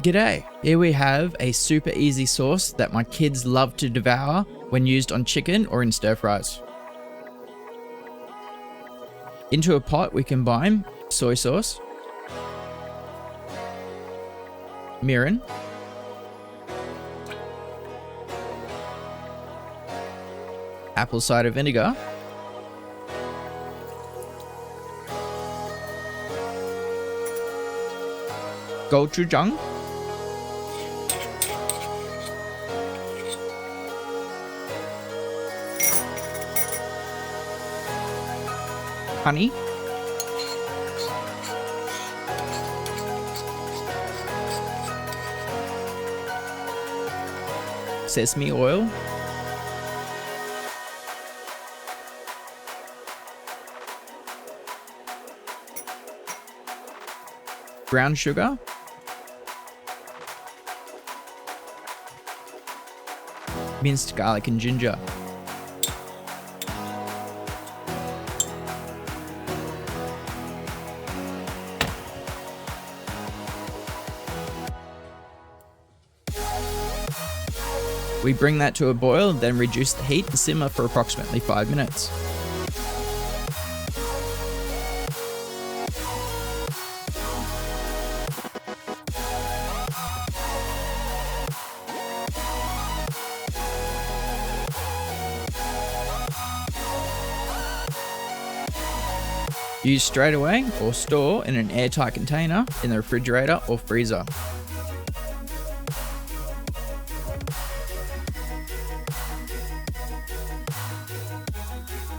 G'day! Here we have a super easy sauce that my kids love to devour when used on chicken or in stir fries. Into a pot we combine soy sauce, mirin, apple cider vinegar, Gochujang, honey, sesame oil, brown sugar, minced garlic and ginger. We bring that to a boil, then reduce the heat and simmer for approximately 5 minutes. Use straight away or store in an airtight container in the refrigerator or freezer.